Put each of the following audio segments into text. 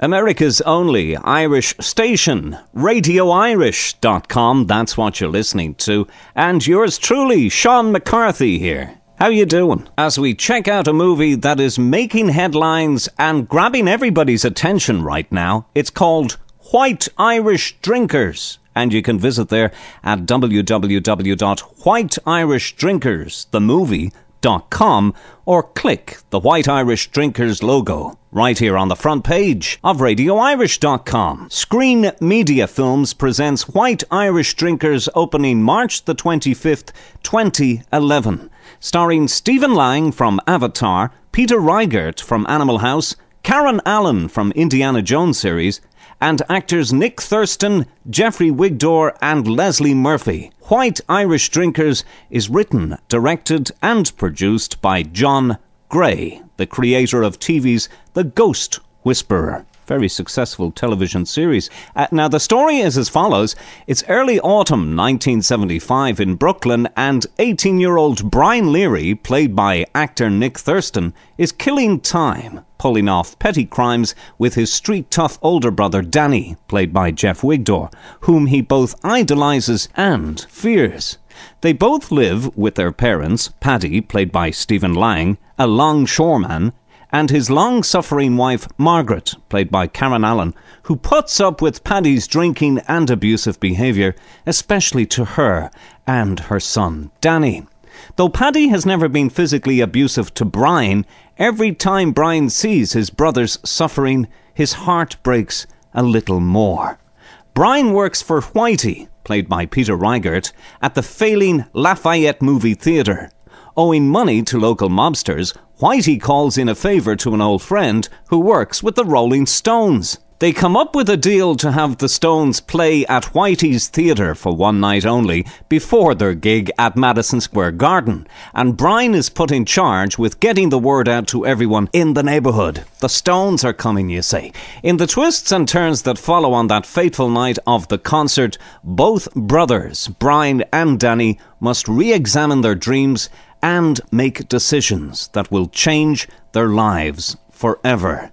America's only Irish station, radioirish.com, that's what you're listening to. And yours truly, Sean McCarthy here. How you doing? As we check out a movie that is making headlines and grabbing everybody's attention right now, it's called White Irish Drinkers. And you can visit there at www.whiteirishdrinkersthemovie.com or click the White Irish Drinkers logo right here on the front page of radioirish.com. Screen Media Films presents White Irish Drinkers opening March the 25th, 2011. Starring Stephen Lang from Avatar, Peter Riegert from Animal House, Karen Allen from Indiana Jones series, and actors Nick Thurston, Jeffrey Wig Door and Leslie Murphy. White Irish Drinkers is written, directed and produced by John Gray, the creator of TV's The Ghost Whisperer. Very successful television series. Now, the story is as follows. It's early autumn 1975 in Brooklyn, and 18-year-old Brian Leary, played by actor Nick Thurston, is killing time, pulling off petty crimes with his street-tough older brother Danny, played by Jeff Wig Door, whom he both idolizes and fears. They both live with their parents, Paddy, played by Stephen Lang, a longshoreman, and his long-suffering wife, Margaret, played by Karen Allen, who puts up with Paddy's drinking and abusive behaviour, especially to her and her son, Danny. Though Paddy has never been physically abusive to Brian, every time Brian sees his brother's suffering, his heart breaks a little more. Brian works for Whitey, played by Peter Riegert, at the failing Lafayette Movie Theatre. Owing money to local mobsters, Whitey calls in a favour to an old friend who works with the Rolling Stones. They come up with a deal to have the Stones play at Whitey's Theatre for one night only before their gig at Madison Square Garden, and Brian is put in charge with getting the word out to everyone in the neighbourhood. The Stones are coming, you say. In the twists and turns that follow on that fateful night of the concert, both brothers, Brian and Danny, must re-examine their dreams and make decisions that will change their lives forever.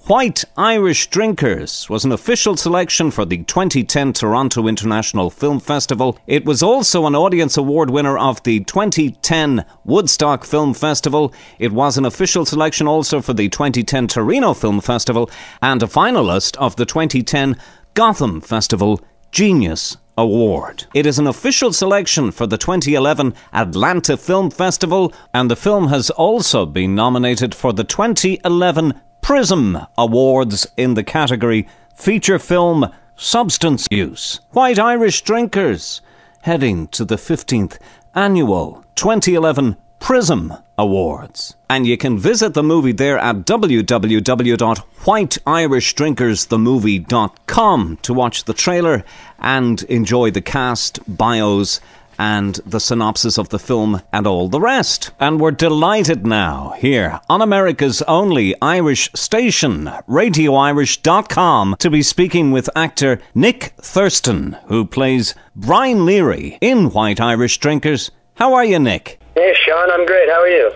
White Irish Drinkers was an official selection for the 2010 Toronto International Film Festival. It was also an Audience Award winner of the 2010 Woodstock Film Festival. It was an official selection also for the 2010 Torino Film Festival and a finalist of the 2010 Gotham Festival Genius Award. It is an official selection for the 2011 Atlanta Film Festival, and the film has also been nominated for the 2011 Prism Awards in the category Feature Film Substance Use. White Irish Drinkers, heading to the 15th Annual 2011 Prism Awards. And you can visit the movie there at www.whiteirishdrinkersthemovie.com to watch the trailer and enjoy the cast, bios, and the synopsis of the film and all the rest. And we're delighted now, here on America's only Irish station, radioirish.com, to be speaking with actor Nick Thurston, who plays Brian Leary in White Irish Drinkers. How are you, Nick? Hey, Sean, I'm great. How are you?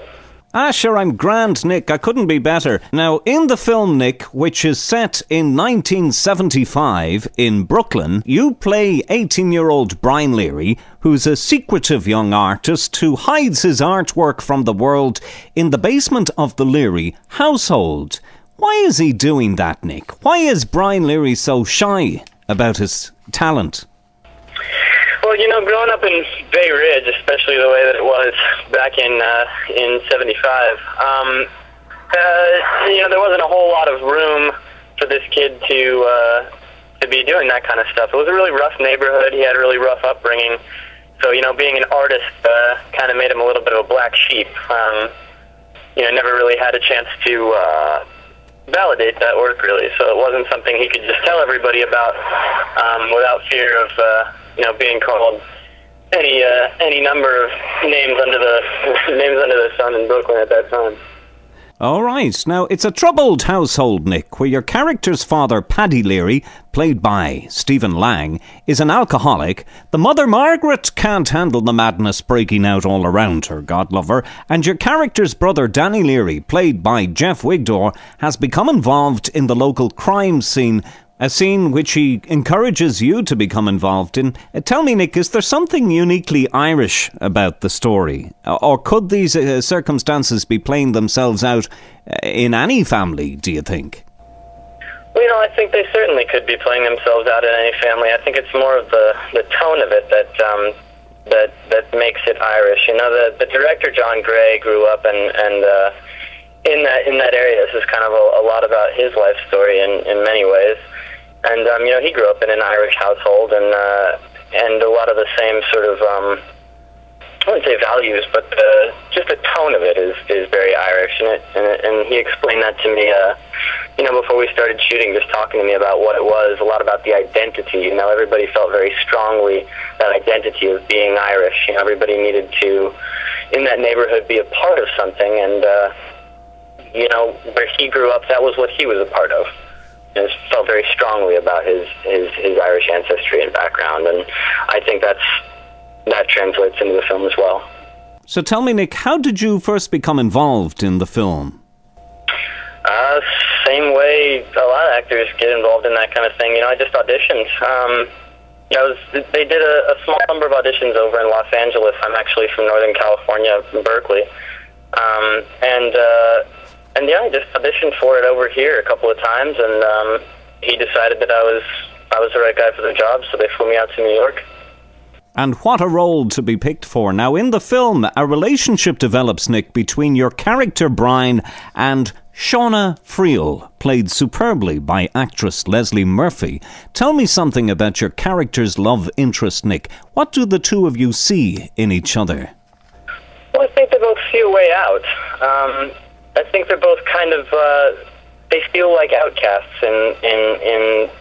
Sure, I'm grand, Nick. I couldn't be better. Now, in the film, Nick, which is set in 1975 in Brooklyn, you play 18-year-old Brian Leary, who's a secretive young artist who hides his artwork from the world in the basement of the Leary household. Why is he doing that, Nick? Why is Brian Leary so shy about his talent? Well, you know, growing up in Bay Ridge, especially the way that it was back in '75, you know, there wasn't a whole lot of room for this kid to be doing that kind of stuff. It was a really rough neighborhood. He had a really rough upbringing. So, you know, being an artist kind of made him a little bit of a black sheep. You know, never really had a chance to validate that work, really. So it wasn't something he could just tell everybody about without fear of you know, being called any number of names under the sun in Brooklyn at that time. All right. Now, it's a troubled household, Nick, where your character's father, Paddy Leary, played by Stephen Lang, is an alcoholic. The mother, Margaret, can't handle the madness breaking out all around her, God love her. And your character's brother, Danny Leary, played by Jeff Wig Door, has become involved in the local crime scene, a scene which he encourages you to become involved in. Tell me, Nick, is there something uniquely Irish about the story? Or could these circumstances be playing themselves out in any family, do you think? Well, I think they certainly could be playing themselves out in any family. I think it's more of the tone of it that makes it Irish. The director, John Gray, grew up and in that area. This is kind of a lot about his life story in many ways. And he grew up in an Irish household, and a lot of the same sort of I wouldn't say values, but just the tone of it is very Irish, and he explained that to me. Before we started shooting, just talking to me about what it was, a lot about the identity. Everybody felt very strongly that identity of being Irish. Everybody needed to, in that neighborhood, be a part of something, and where he grew up, that was what he was a part of. And felt very strongly about his Irish ancestry and background, and I think that translates into the film as well. So tell me, Nick, how did you first become involved in the film? Same way a lot of actors get involved in that kind of thing. I just auditioned. They did a small number of auditions over in Los Angeles. I'm actually from Northern California, Berkeley, and I just auditioned for it over here a couple of times, and he decided that I was the right guy for the job, so they flew me out to New York. And what a role to be picked for. Now, in the film, a relationship develops, Nick, between your character Brian and Shauna Friel, played superbly by actress Leslie Murphy. Tell me something about your character's love interest, Nick. What do the two of you see in each other? Well, I think they both see a way out. I think they're both kind of, they feel like outcasts in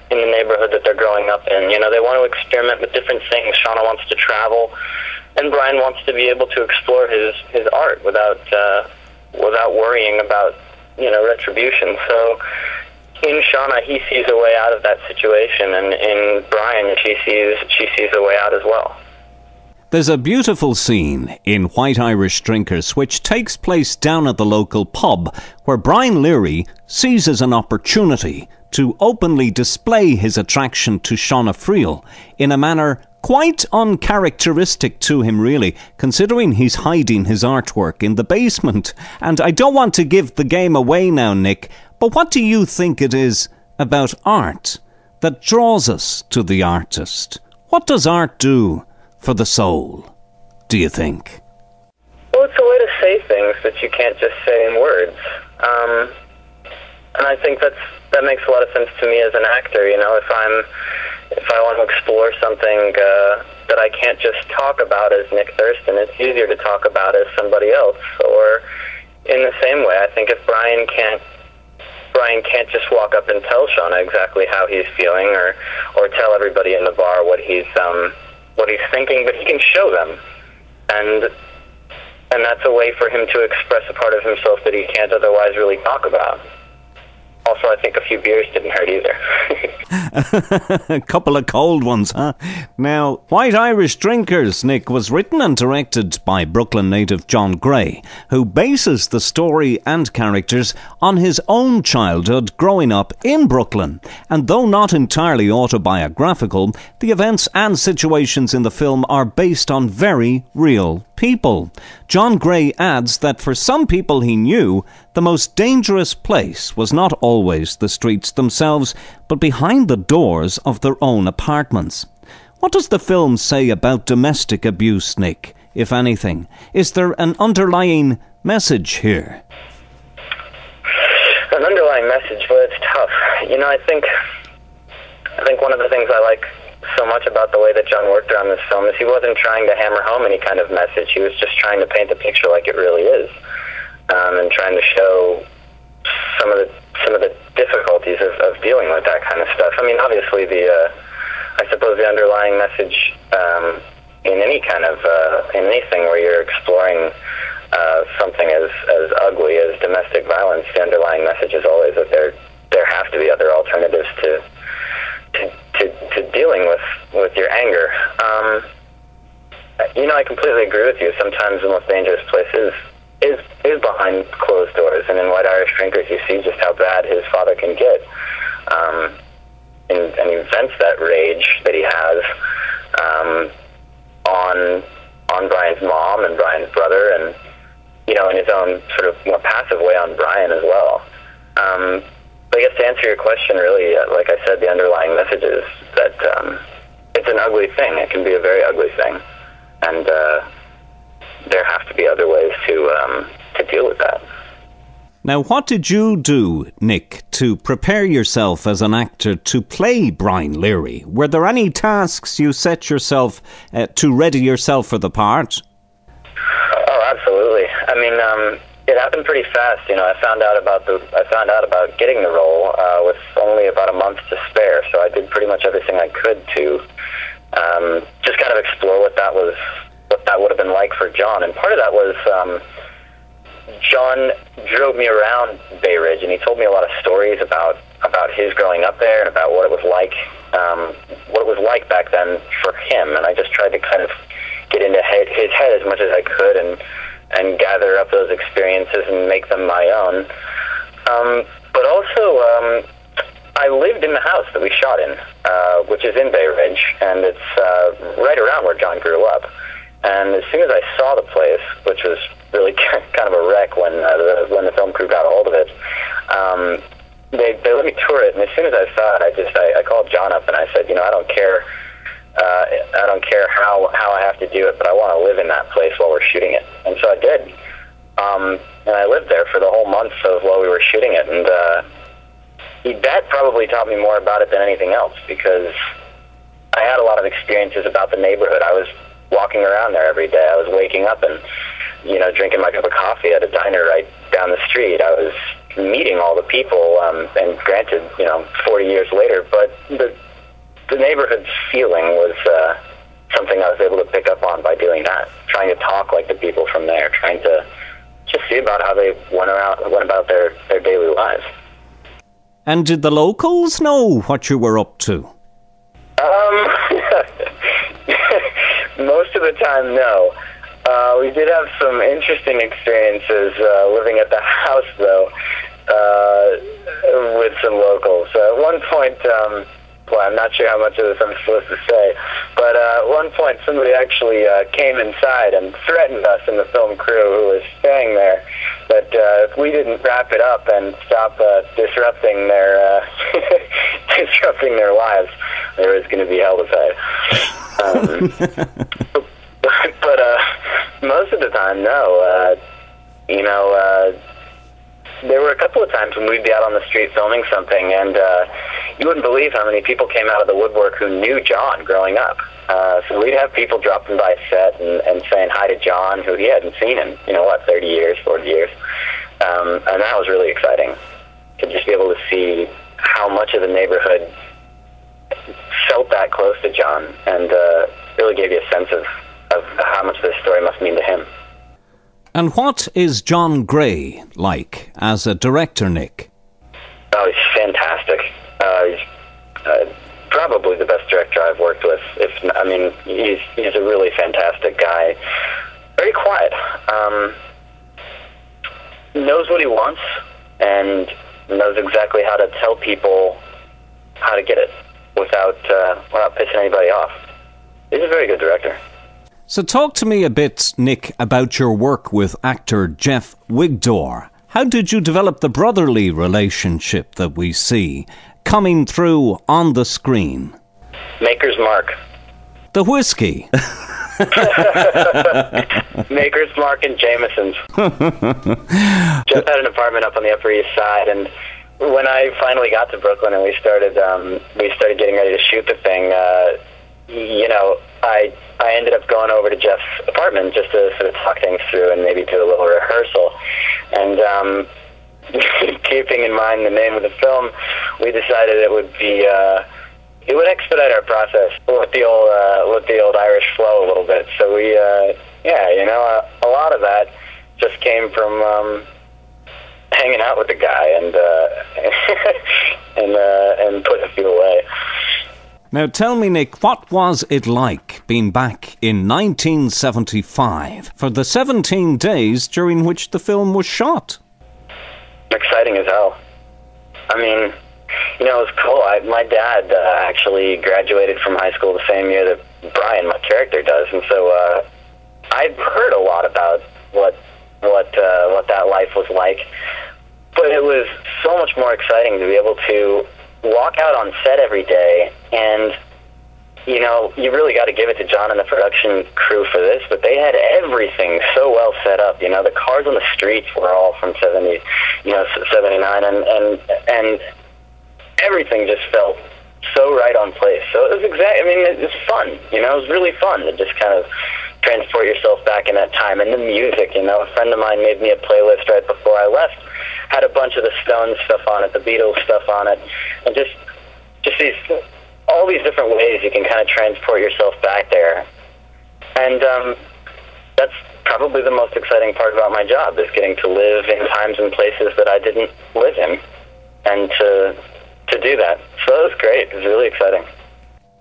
the neighborhood that they're growing up in. They want to experiment with different things. Shauna wants to travel, and Brian wants to be able to explore his art without worrying about, retribution. So in Shauna, he sees a way out of that situation, and in Brian, she sees a way out as well. There's a beautiful scene in White Irish Drinkers which takes place down at the local pub where Brian Leary seizes an opportunity to openly display his attraction to Shauna Friel in a manner quite uncharacteristic to him, really, considering he's hiding his artwork in the basement. And I don't want to give the game away now, Nick, but what do you think it is about art that draws us to the artist? What does art do for the soul, do you think? Well, it's a way to say things that you can't just say in words. And I think that makes a lot of sense to me as an actor. If I want to explore something that I can't just talk about as Nick Thurston, it's easier to talk about as somebody else. Or in the same way, I think if Brian can't just walk up and tell Shauna exactly how he's feeling, or tell everybody in the bar what he's thinking, but he can show them, and that's a way for him to express a part of himself that he can't otherwise really talk about. Also, I think a few beers didn't hurt either. A couple of cold ones, huh? Now, White Irish Drinkers, Nick, was written and directed by Brooklyn native John Gray, who bases the story and characters on his own childhood growing up in Brooklyn. And though not entirely autobiographical, the events and situations in the film are based on very real people. John Gray adds that for some people he knew, the most dangerous place was not always the streets themselves, but behind the doors of their own apartments. What does the film say about domestic abuse, Nick, if anything? Is there an underlying message here? An underlying message? Well, it's tough. I think one of the things I like so much about the way that John worked on this film is he wasn't trying to hammer home any kind of message. He was just trying to paint the picture like it really is, and trying to show some of the difficulties of dealing with that kind of stuff. I mean, obviously, I suppose the underlying message in any kind of in anything where you're exploring something as ugly as domestic violence, the underlying message is always that there have to be other alternatives to dealing with your anger. I completely agree with you. Sometimes the most dangerous place is behind closed doors, and in White Irish Drinkers you see just how bad his father can get, and he vents that rage that he has on Brian's mom and Brian's brother, and in his own sort of more passive way on Brian as well. But I guess to answer your question, really, like I said, the underlying message is that it's an ugly thing. It can be a very ugly thing, and there have to be other ways to deal with that. Now, what did you do, Nick, to prepare yourself as an actor to play Brian Leary? Were there any tasks you set yourself to ready yourself for the part? Oh, absolutely. I mean, it happened pretty fast. I found out about getting the role with only about a month to spare. So I did pretty much everything I could to just kind of explore what that would have been like for John. And part of that was John drove me around Bay Ridge, and he told me a lot of stories about his growing up there and about what it was like back then for him. And I just tried to kind of get into his head as much as I could and gather up those experiences and make them my own. But also, I lived in the house that we shot in, which is in Bay Ridge, and it's right around where John grew up. And as soon as I saw the place, which was really kind of a wreck when the film crew got a hold of it, they let me tour it. And as soon as I saw it, I called John up and I said, I don't care how I have to do it, but I want to live in that place while we're shooting it. And so I did. And I lived there for the whole month while we were shooting it. And that probably taught me more about it than anything else, because I had a lot of experiences about the neighborhood. I was walking around there every day. I was waking up and, drinking my cup of coffee at a diner right down the street. I was meeting all the people, and granted, 40 years later, but the neighborhood's feeling was something I was able to pick up on by doing that, trying to talk like the people from there, trying to just see about how they went about their daily lives. And did the locals know what you were up to? Most of the time, no. We did have some interesting experiences living at the house, though, with some locals. At one point, I'm not sure how much of this I'm supposed to say, but at one point somebody actually came inside and threatened us and the film crew who was staying there that if we didn't wrap it up and stop disrupting their lives, there was going to be hell to pay. But most of the time, no. There were a couple of times when we'd be out on the street filming something, and you wouldn't believe how many people came out of the woodwork who knew John growing up. So we'd have people dropping by set and saying hi to John, who he hadn't seen in, 30 years, 40 years. And that was really exciting, to just be able to see how much of the neighborhood felt that close to John, and really gave you a sense of how much this story must mean to him. And what is John Gray like as a director, Nick? Oh, he's fantastic. He's probably the best director I've worked with. He's a really fantastic guy. Very quiet. Knows what he wants and knows exactly how to tell people how to get it without pissing anybody off. He's a very good director. So talk to me a bit, Nick, about your work with actor Jeff Wig Door. How did you develop the brotherly relationship that we see coming through on the screen? Maker's Mark. The whiskey. Maker's Mark and Jameson's. Jeff had an apartment up on the Upper East Side, and when I finally got to Brooklyn and we started getting ready to shoot the thing, I ended up going over to Jeff's apartment just to sort of talk things through and maybe do a little rehearsal. And keeping in mind the name of the film, we decided it would expedite our process with the old Irish flow a little bit. So we, a lot of that just came from hanging out with the guy and and putting a few away. Now tell me, Nick, what was it like being back in 1975 for the 17 days during which the film was shot? Exciting as hell. I mean, you know, it was cool. My dad actually graduated from high school the same year that Brian, my character, does, and so I've heard a lot about what that life was like. But it was so much more exciting to be able to walk out on set every day, and you know, you really got to give it to John and the production crew for this, but they had everything so well set up. You know, the cars on the streets were all from 79, and everything just felt so right on place. So it was it was fun. You know, it was really fun to just kind of transport yourself back in that time. And the music, you know, a friend of mine made me a playlist right before I left, had a bunch of the Stones stuff on it, the Beatles stuff on it, and just all these different ways you can kind of transport yourself back there. And that's probably the most exciting part about my job, is getting to live in times and places that I didn't live in, and to do that. So it was great. It was really exciting.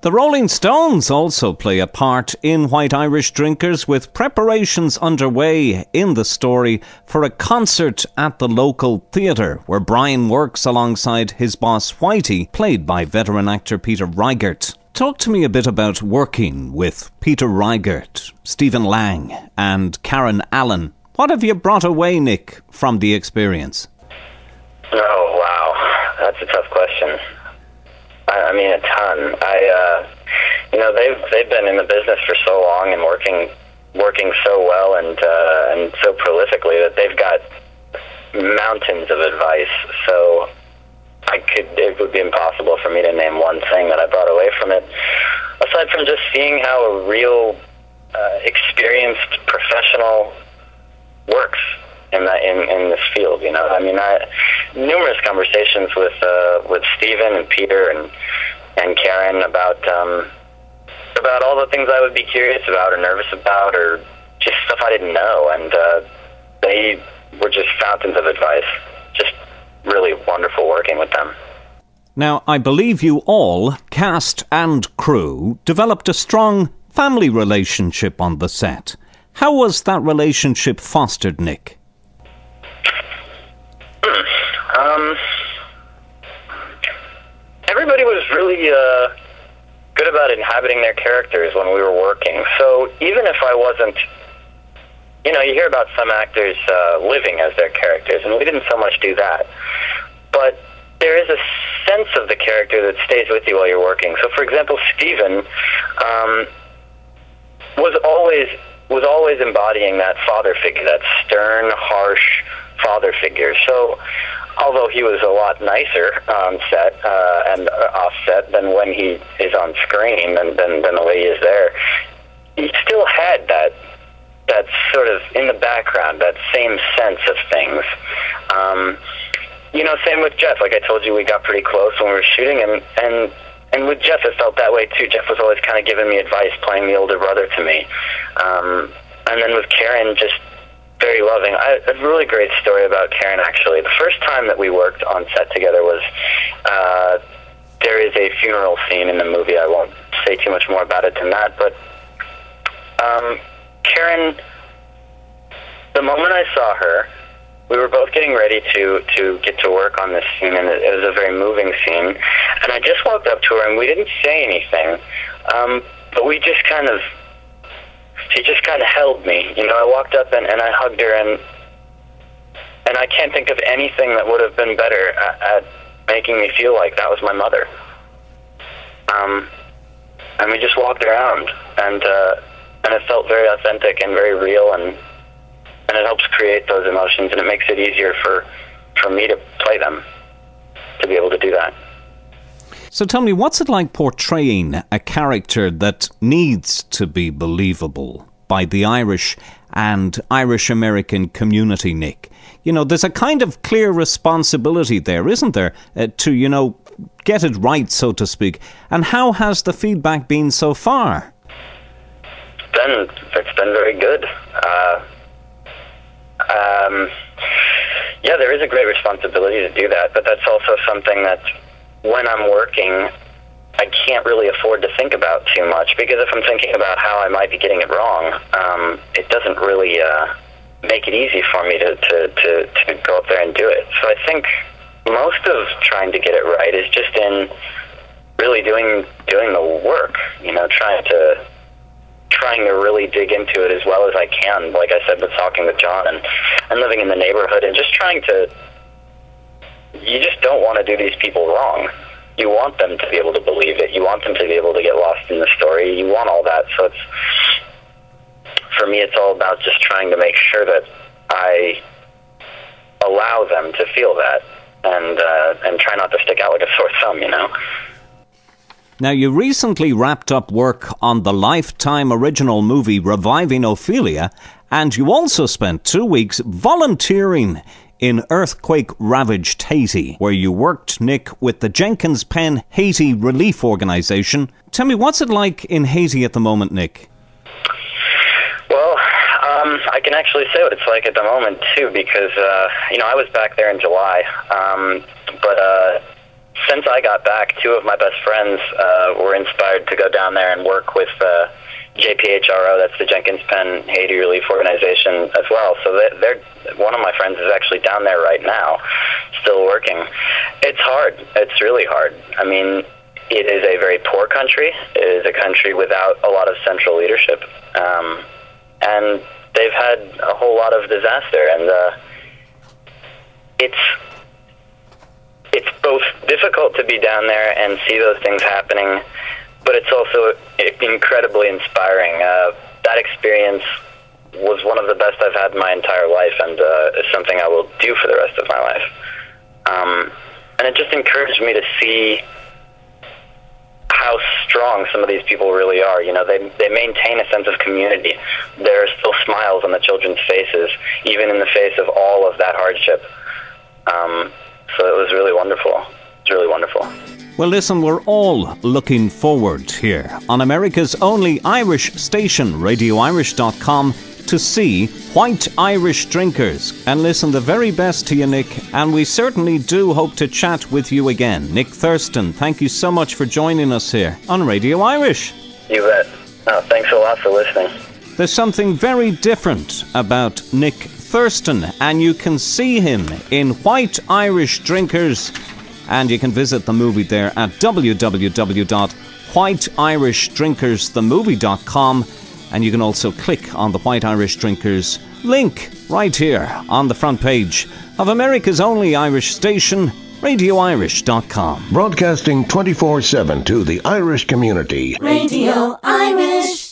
The Rolling Stones also play a part in White Irish Drinkers, with preparations underway in the story for a concert at the local theatre, where Brian works alongside his boss Whitey, played by veteran actor Peter Riegert. Talk to me a bit about working with Peter Riegert, Stephen Lang and Karen Allen. What have you brought away, Nick, from the experience? Oh, wow. That's a tough question. I mean, a ton. You know, they've been in the business for so long and working so well and so prolifically that they've got mountains of advice. So it would be impossible for me to name one thing that I brought away from it, aside from just seeing how a real experienced professional works in this field. You know, I mean, numerous conversations with Stephen and Peter and Karen about all the things I would be curious about or nervous about, or just stuff I didn't know, and they were just fountains of advice. Just really wonderful working with them. Now, I believe you all, cast and crew, developed a strong family relationship on the set. How was that relationship fostered, Nick? Everybody was really good about inhabiting their characters when we were working. So even if I wasn't, you know, you hear about some actors living as their characters, and we didn't so much do that. But there is a sense of the character that stays with you while you're working. So, for example, Stephen was always embodying that father figure, that stern, harsh father figure. So, although he was a lot nicer on set and off set than when he is on screen and than the way he is there, he still had that sort of in the background, that same sense of things. You know, same with Jeff. Like I told you, we got pretty close when we were shooting, and with Jeff, it felt that way too. Jeff was always kind of giving me advice, playing the older brother to me. And then with Karen, just very loving. A really great story about Karen, actually. The first time that we worked on set together was, there is a funeral scene in the movie. I won't say too much more about it than that, but Karen, the moment I saw her, we were both getting ready to get to work on this scene, and it was a very moving scene. And I just walked up to her, and we didn't say anything, but we just kind of, she just kind of held me. You know, I walked up and I hugged her, and I can't think of anything that would have been better at making me feel like that was my mother. And we just walked around, and it felt very authentic and very real, and it helps create those emotions, and it makes it easier for me to play them, to be able to do that. So tell me, what's it like portraying a character that needs to be believable by the Irish and Irish-American community, Nick? You know, there's a kind of clear responsibility there, isn't there, to, you know, get it right, so to speak. And how has the feedback been so far? It's been very good. Yeah, there is a great responsibility to do that, but that's also something that when I'm working, I can't really afford to think about too much, because if I'm thinking about how I might be getting it wrong, it doesn't really make it easy for me to go up there and do it. So I think most of trying to get it right is just in really doing the work, trying to really dig into it as well as I can, like I said, with talking with John and living in the neighborhood and just trying to, you just don't want to do these people wrong. You want them to be able to believe it. You want them to be able to get lost in the story. You want all that. So for me, it's all about just trying to make sure that I allow them to feel that and try not to stick out like a sore thumb, Now, you recently wrapped up work on the Lifetime original movie Reviving Ophelia, and you also spent 2 weeks volunteering in earthquake-ravaged Haiti, where you worked, Nick, with the Jenkins Pen Haiti Relief Organization. Tell me, what's it like in Haiti at the moment, Nick? Well, I can actually say what it's like at the moment, too, because, I was back there in July, but since I got back, 2 of my best friends were inspired to go down there and work with JPHRO, that's the Jenkins Pen Haiti Relief Organization as well. So they're one of my friends is actually down there right now, still working. It's hard. It's really hard. I mean, it is a very poor country. It is a country without a lot of central leadership. And they've had a whole lot of disaster, and it's both difficult to be down there and see those things happening, but it's also incredibly inspiring. That experience was one of the best I've had in my entire life, and is something I will do for the rest of my life. And it just encouraged me to see how strong some of these people really are. They maintain a sense of community. There are still smiles on the children's faces, even in the face of all of that hardship. So it was really wonderful. It's really wonderful. Well, listen, we're all looking forward here on America's only Irish station, RadioIrish.com, to see White Irish Drinkers. And listen, the very best to you, Nick, and we certainly do hope to chat with you again. Nick Thurston, thank you so much for joining us here on Radio Irish. You bet. Thanks a lot for listening. There's something very different about Nick Thurston, and you can see him in White Irish Drinkers, and you can visit the movie there at www.whiteirishdrinkersthemovie.com, and you can also click on the White Irish Drinkers link right here on the front page of America's only Irish station, RadioIrish.com. Broadcasting 24/7 to the Irish community. Radio Irish.